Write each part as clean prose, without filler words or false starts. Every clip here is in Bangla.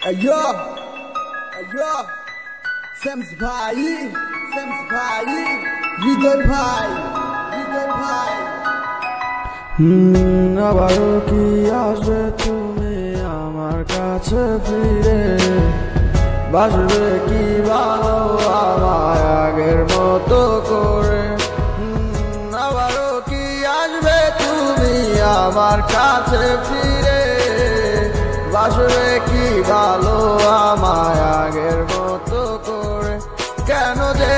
अयो अयो सेम्स भाई হৃদয় ভাই আবারও কি আসবে তুমি আমার কাছে ফিরে, বাসবে কি ভালো আমায় আগের মতো করে। আবারও কি আসবে তুমি আমার কাছে ফিরে, বাসবে কি ভালো আমায় আগের মতো করে। কেন যে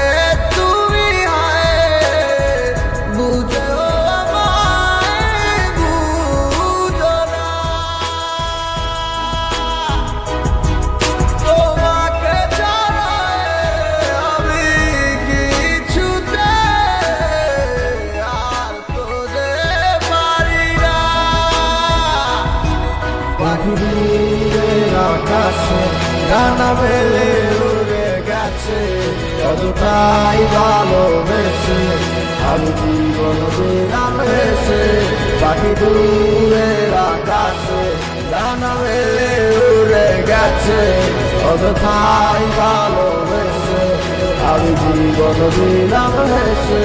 তুমি বুঝো আমায় বুঝো না, তোমাকে ছাড়া আমি কিছুতে আর তোরে পারি না। পাখিদের আকাশে ডানা মেলে উড়ে গেছে, কতটাই ভালোবেসে আমি জীবন দিলাম হেসে। পাখি দূরের আকাশে ডানা মেলে উড়ে গেছে, কতটাই ভালোবেসে আমি জীবন দিলাম হেসে।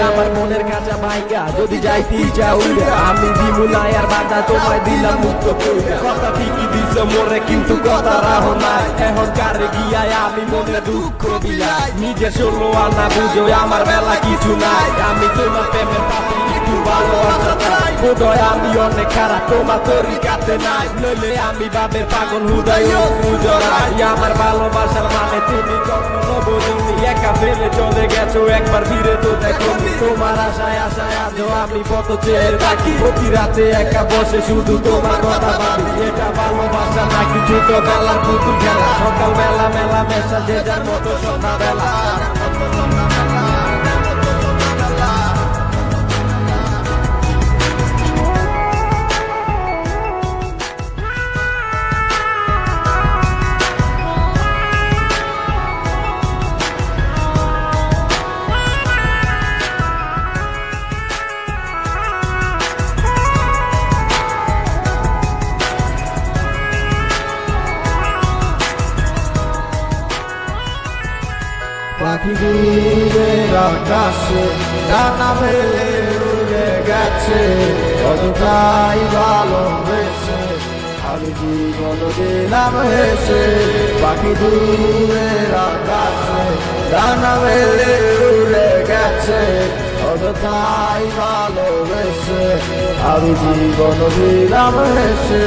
আমার মনের কাঁচা ভাইগা যদি যাইতে যাউরা, আমি বিমুলাই আর বাধা তোমায় দিলাম মুক্ত কইরা। কথা ঠিকই দিছ মোরে কিন্তু কথা রাহ নাই, এখন কারে গিয়ায় আমি মনে দুঃখ বিলাই। নিজে ষোলো আনা বুঝো আমার বেলা কিছু নাই, আমি তোমার প্রেমের পাপি একটু ভালোবাসা চাই। বোধহয় আমি অনেক খারাপ তোমার তরিকাতে নাই, নইলে আমি বাবের পাগল হুদায় জড়াই। আমার ভালোবাসার মানে তুমি কখনো বোঝনি, একা ফেলে চলে গেছো একবার ফিরে তো দেখো। তোমার আশায় আশায় আজও আমি কত চেয়ে থাকি, প্রতি রাতে একা বসে শুধু তোমার কথা ভাবি। এটা ভালোবাসা নাকি ছোটবেলার পুতুল খেলা, সকাল বেলা মেলা মেশা যে যার মতো সন্ধ্যা বেলা। পাখি দূরের আকাশে ডানা মেলে উড়ে গেছে, কতটাই ভালোবেসে আমি জীবন দিলাম হেসে। পাখি দূরের আকাশে ডানা মেলে উড়ে গেছে, কতটাই ভালোবেসে আমি জীবন দিলাম হেসে।